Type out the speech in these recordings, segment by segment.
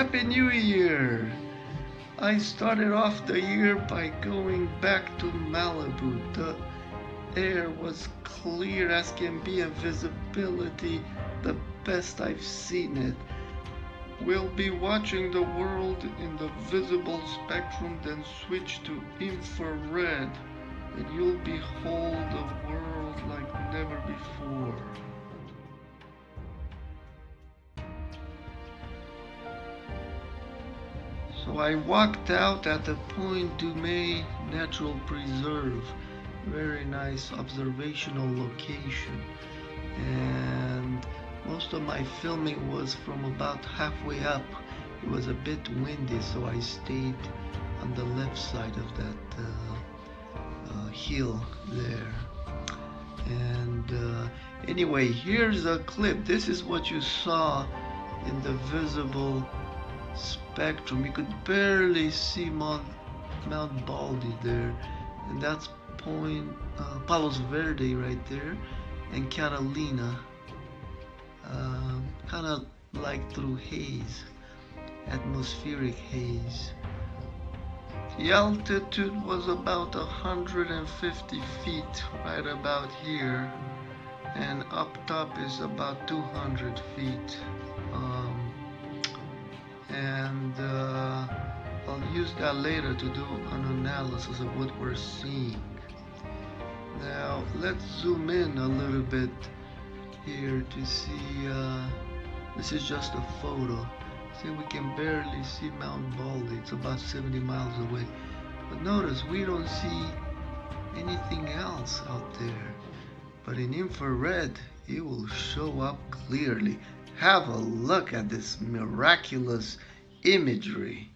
Happy New Year! I started off the year by going back to Malibu. The air was clear as can be and visibility the best I've seen it. We'll be watching the world in the visible spectrum, then switch to infrared, and you'll behold a world like never before. So I walked out at the Point Dumais Natural Preserve, very nice observational location, and most of my filming was from about halfway up. It was a bit windy, so I stayed on the left side of that hill there. And anyway, here's a clip. This is what you saw in the visible spectrum. You could barely see Mount Baldy there, and that's Point Palos Verde right there, and Catalina, kind of like through haze, atmospheric haze. The altitude was about 150 feet, right about here, and up top is about 200 feet. I'll use that later to do an analysis of what we're seeing. Now let's zoom in a little bit here to see, this is just a photo. See, we can barely see Mount Baldy. It's about 70 miles away. But notice we don't see anything else out there. But in infrared, it will show up clearly. Have a look at this miraculous imagery.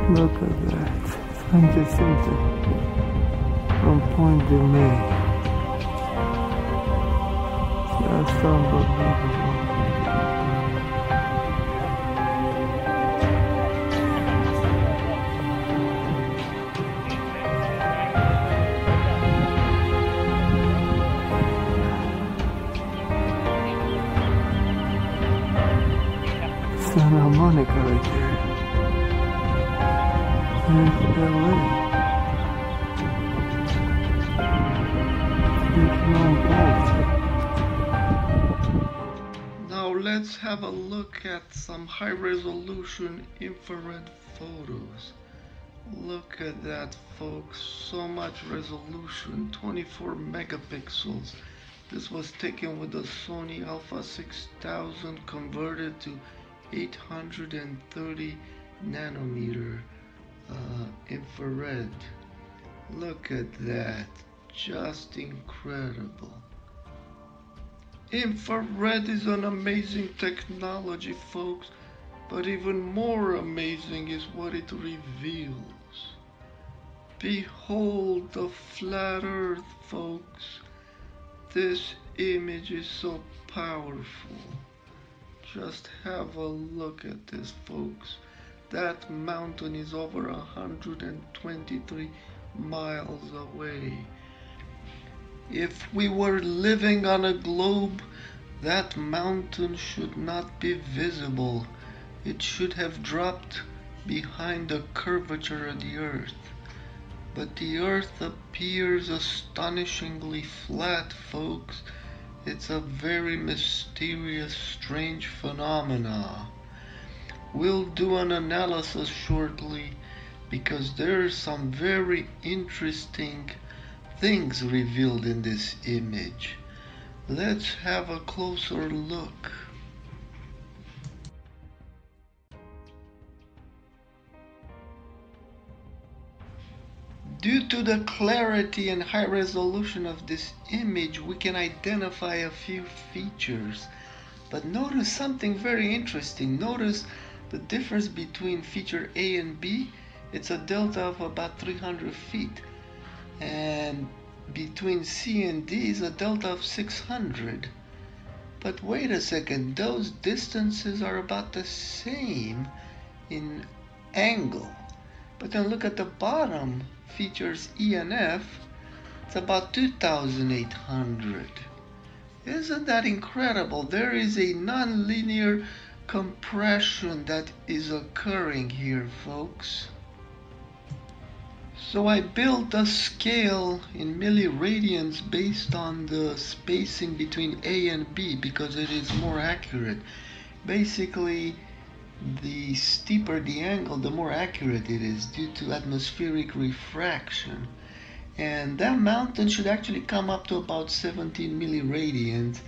Look at that. It's HANGİSİNİ from Point Dumais. Just unbelievable. Santa Monica right there. There's LA. Now let's have a look at some high-resolution infrared photos. Look at that, folks. So much resolution, 24 megapixels. This was taken with the Sony Alpha 6000 converted to 830 nanometer infrared. Look at that, just incredible. Infrared is an amazing technology, folks, but even more amazing is what it reveals. Behold the flat earth, folks. This image is so powerful. Just have a look at this, folks. That mountain is over 123 miles away. If we were living on a globe, that mountain should not be visible. It should have dropped behind the curvature of the earth. But the earth appears astonishingly flat, folks. It's a very mysterious, strange phenomena. We'll do an analysis shortly because there's some very interesting things revealed in this image. Let's have a closer look. Due to the clarity and high resolution of this image, we can identify a few features. But notice something very interesting. Notice the difference between feature A and B. It's a delta of about 300 feet. And between C and D is a delta of 600. But wait a second, those distances are about the same in angle. But then look at the bottom, features E and F. It's about 2,800. Isn't that incredible? There is a non-linear compression that is occurring here, folks. So I built a scale in milliradians based on the spacing between A and B because it is more accurate. Basically, the steeper the angle, the more accurate it is due to atmospheric refraction. And that mountain should actually come up to about 17 milliradians.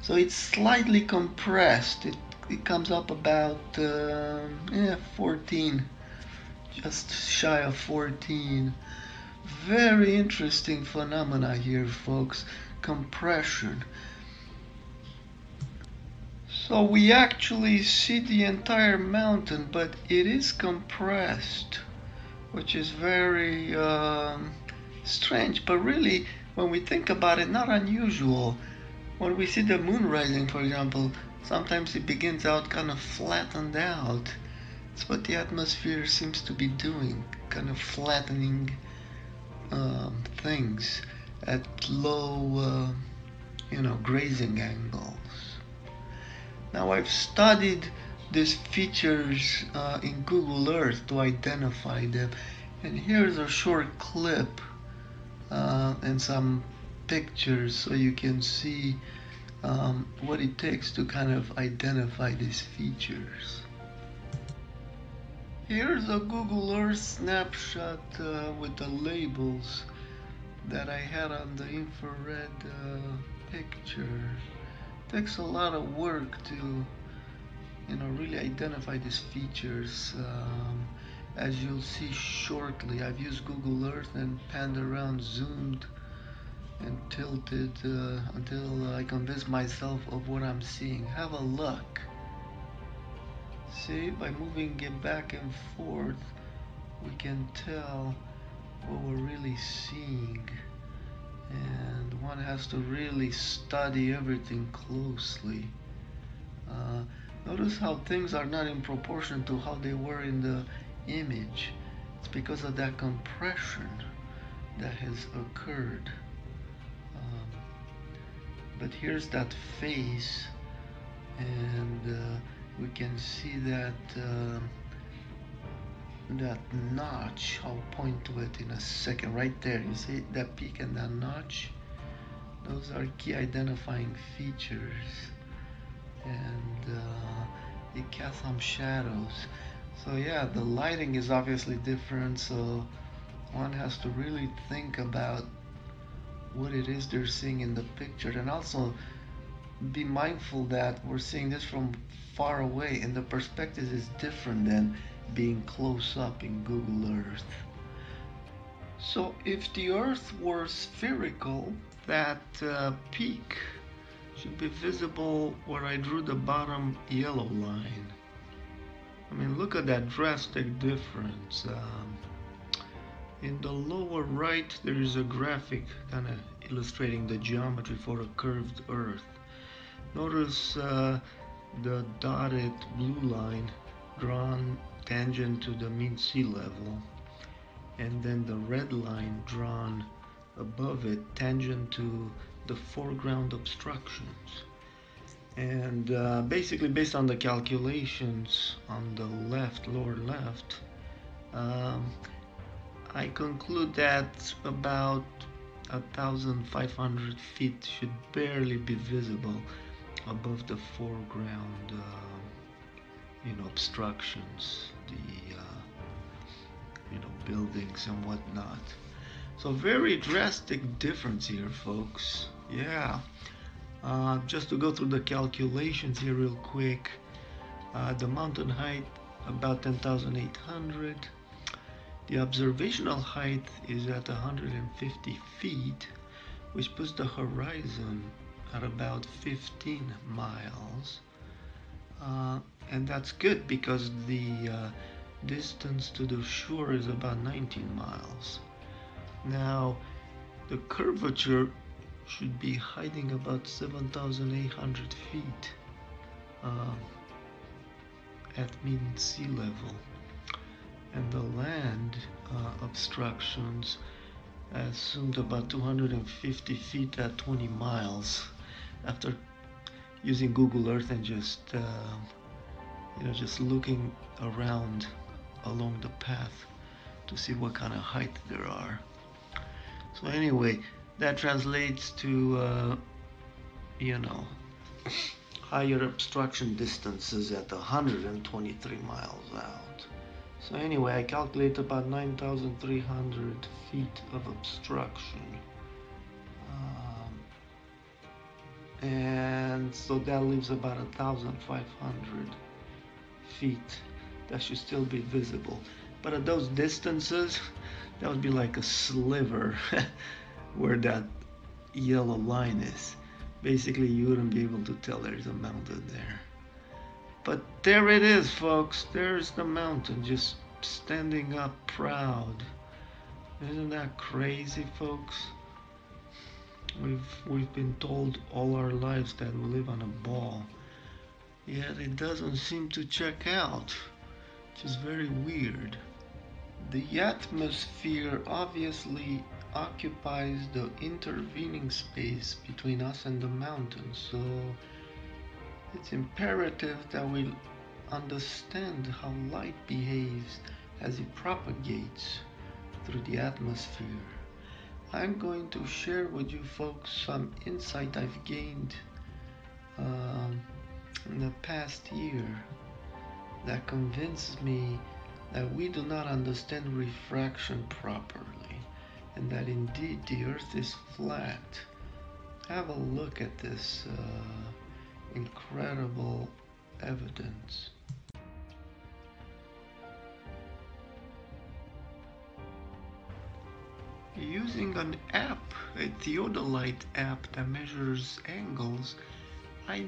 So it's slightly compressed. It comes up about 14, just shy of 14. Very interesting phenomena here, folks. Compression. So we actually see the entire mountain, but it is compressed, which is very strange, but really, when we think about it, not unusual. When we see the moon rising, for example, sometimes it begins out kind of flattened out. It's what the atmosphere seems to be doing, kind of flattening things at low, grazing angles. Now, I've studied these features in Google Earth to identify them, and here's a short clip and some pictures so you can see what it takes to kind of identify these features. Here's a Google Earth snapshot with the labels that I had on the infrared picture. It takes a lot of work to really identify these features. As you'll see shortly, I've used Google Earth and panned around, zoomed and tilted until I convince myself of what I'm seeing. Have a look. See, by moving it back and forth, we can tell what we're really seeing. And one has to really study everything closely. Notice how things are not in proportion to how they were in the image. It's because of that compression that has occurred. But here's that face, and we can see that that notch. I'll point to it in a second. Right there, you see that peak and that notch? Those are key identifying features, and it casts some shadows. So yeah, the lighting is obviously different, so one has to really think about what it is they're seeing in the picture, and also be mindful that we're seeing this from far away and the perspective is different than being close up in Google Earth. So if the Earth were spherical, that peak should be visible where I drew the bottom yellow line. I mean, look at that drastic difference. In the lower right, there is a graphic kind of illustrating the geometry for a curved Earth. Notice the dotted blue line drawn tangent to the mean sea level, and then the red line drawn above it tangent to the foreground obstructions. And basically, based on the calculations on the left, lower left, I conclude that about 1,500 feet should barely be visible above the foreground, obstructions, the buildings and whatnot. So very drastic difference here, folks. Yeah. Just to go through the calculations here real quick. The mountain height about 10,800. The observational height is at 150 feet, which puts the horizon at about 15 miles. And that's good because the distance to the shore is about 19 miles. Now, the curvature should be hiding about 7,800 feet at mean sea level. And the land obstructions I assumed about 250 feet at 20 miles after using Google Earth and just just looking around along the path to see what kind of height there are. So anyway, that translates to higher obstruction distances at 123 miles out. So anyway, I calculate about 9,300 feet of obstruction. And so that leaves about 1,500 feet that should still be visible. But at those distances, that would be like a sliver where that yellow line is. Basically, you wouldn't be able to tell there's a mountain there. But there it is, folks. There's the mountain just standing up proud. Isn't that crazy, folks? We've been told all our lives that we live on a ball, yet it doesn't seem to check out, which is very weird. The atmosphere obviously occupies the intervening space between us and the mountain, so it's imperative that we understand how light behaves as it propagates through the atmosphere. I'm going to share with you folks some insight I've gained in the past year that convinced me that we do not understand refraction properly, and that indeed the Earth is flat. Have a look at this incredible evidence. Using an app, a theodolite app that measures angles, I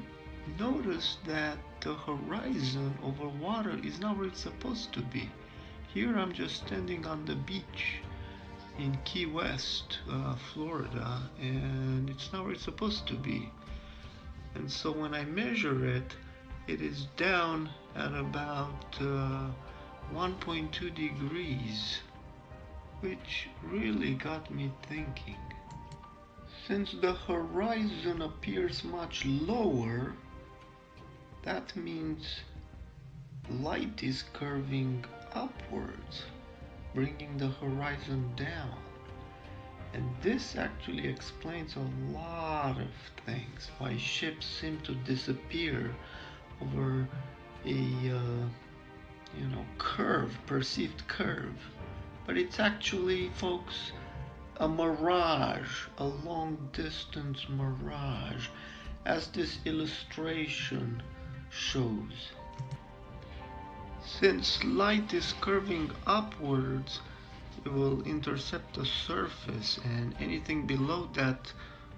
noticed that the horizon over water is not where it's supposed to be. Here I'm just standing on the beach in Key West, Florida, and it's not where it's supposed to be. And so when I measure it, it is down at about 1.2 degrees, which really got me thinking. Since the horizon appears much lower, that means light is curving upwards, bringing the horizon down. And this actually explains a lot of things, why ships seem to disappear over a curve, perceived curve. But it's actually, folks, a mirage, a long distance mirage, as this illustration shows. Since light is curving upwards, it will intercept the surface, and anything below that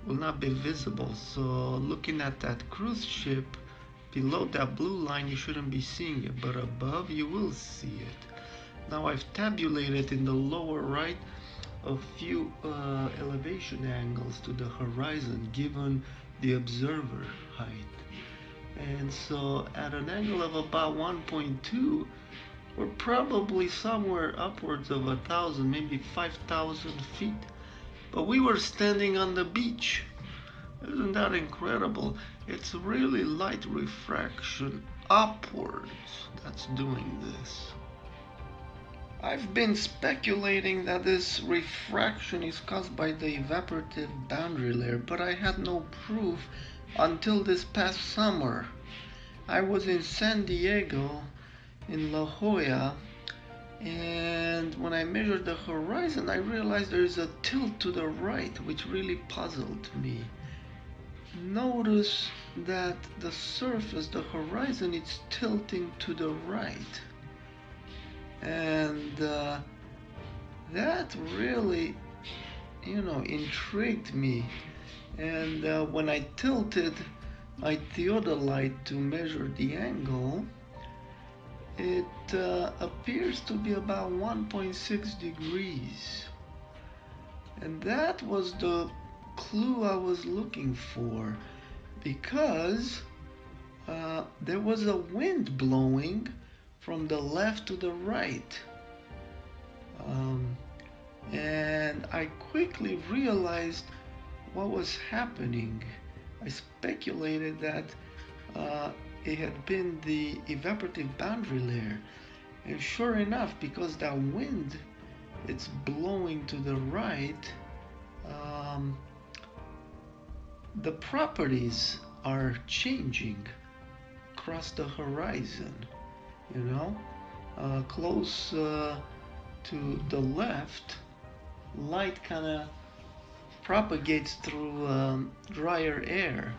will not be visible. So looking at that cruise ship, below that blue line you shouldn't be seeing it, but above you will see it. Now I've tabulated in the lower right a few elevation angles to the horizon given the observer height. And so at an angle of about 1.2, we're probably somewhere upwards of 1,000, maybe 5,000 feet. But we were standing on the beach. Isn't that incredible? It's really light refraction upwards that's doing this. I've been speculating that this refraction is caused by the evaporative boundary layer, but I had no proof until this past summer. I was in San Diego, in La Jolla, and when I measured the horizon, I realized there is a tilt to the right, which really puzzled me. Notice that the surface, the horizon, it's tilting to the right. And that really, intrigued me. And when I tilted my theodolite to measure the angle, it appears to be about 1.6 degrees. And that was the clue I was looking for, because there was a wind blowing from the left to the right, and I quickly realized what was happening. I speculated that it had been the evaporative boundary layer. And sure enough, because that wind, it's blowing to the right, the properties are changing across the horizon, you know. Close to the left, light kind of propagates through drier air,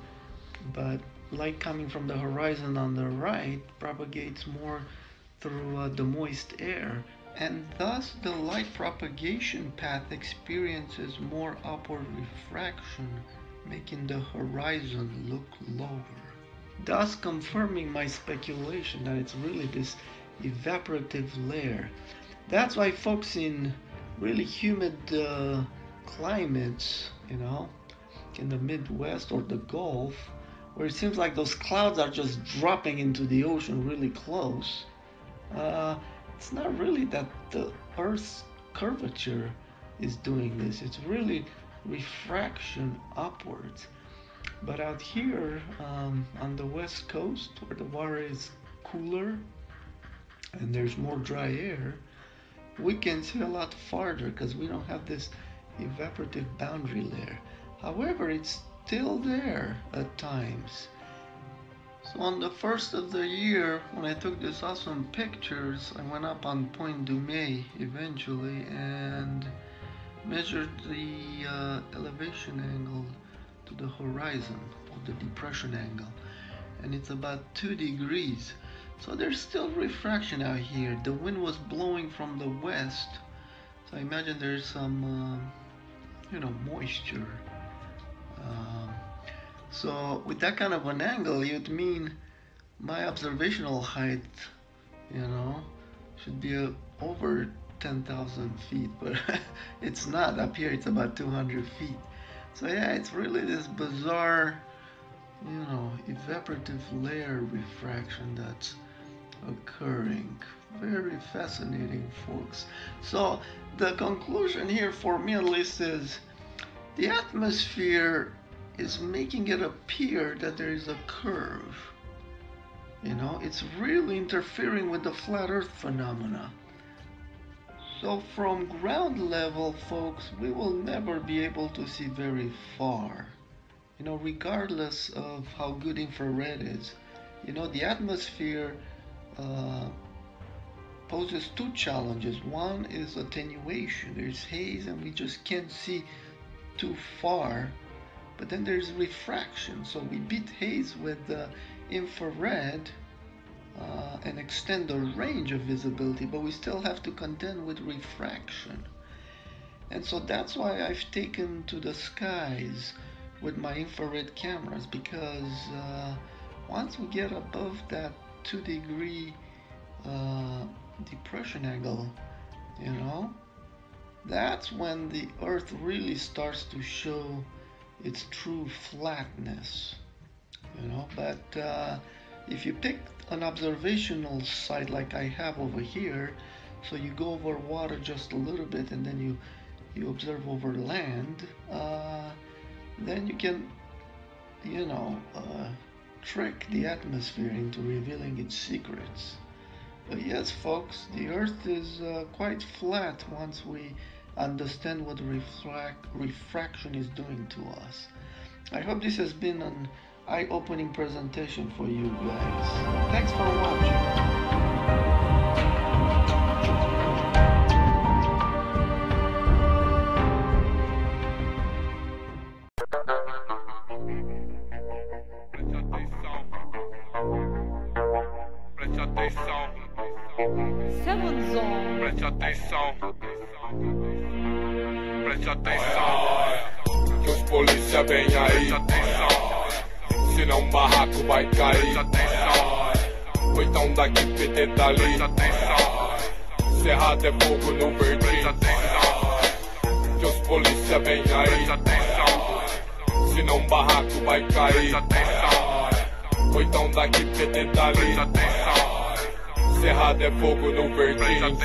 but light coming from the horizon on the right propagates more through the moist air, and thus the light propagation path experiences more upward refraction, making the horizon look lower, thus confirming my speculation that it's really this evaporative layer. That's why folks in really humid climates, you know, in the Midwest or the Gulf, where it seems like those clouds are just dropping into the ocean really close, it's not really that the Earth's curvature is doing this, it's really refraction upwards. But out here on the west coast, where the water is cooler and there's more dry air, we can see a lot farther because we don't have this evaporative boundary layer. However, it's still there at times. So on the first of the year, when I took these awesome pictures, I went up on Point Dumay eventually and measured the elevation angle to the horizon, or the depression angle, and it's about 2 degrees. So there's still refraction out here. The wind was blowing from the west, so I imagine there's some you know, moisture. So with that kind of an angle, it would mean my observational height, you know, should be over 10,000 feet, but it's not. Up here it's about 200 feet. So yeah, it's really this bizarre, you know, evaporative layer refraction that's occurring. Very fascinating, folks. So the conclusion here, for me at least, is the atmosphere is making it appear that there is a curve. You know, it's really interfering with the flat earth phenomena. So from ground level, folks, we will never be able to see very far. You know, regardless of how good infrared is. You know, the atmosphere poses 2 challenges. One is attenuation. There's haze and we just can't see too far. But then there's refraction. So we beat haze with infrared and extend the range of visibility, but we still have to contend with refraction. And so that's why I've taken to the skies with my infrared cameras, because once we get above that 2 degree depression angle, you know, that's when the Earth really starts to show its true flatness, you know. But if you pick an observational site like I have over here, so you go over water just a little bit and then you observe over land, then you can, you know, trick the atmosphere into revealing its secrets. But yes, folks, the Earth is quite flat once we understand what refraction is doing to us. I hope this has been an eye-opening presentation for you guys. Thanks for watching. Preste atenção, preste atenção, que os polícia vem aí, senão um barraco vai cair, ou então daqui PT dali, cerrado é fogo no verdinho, que os polícia vem aí, senão um barraco vai cair, ou então daqui PT dali, cerrado é fogo no verdinho.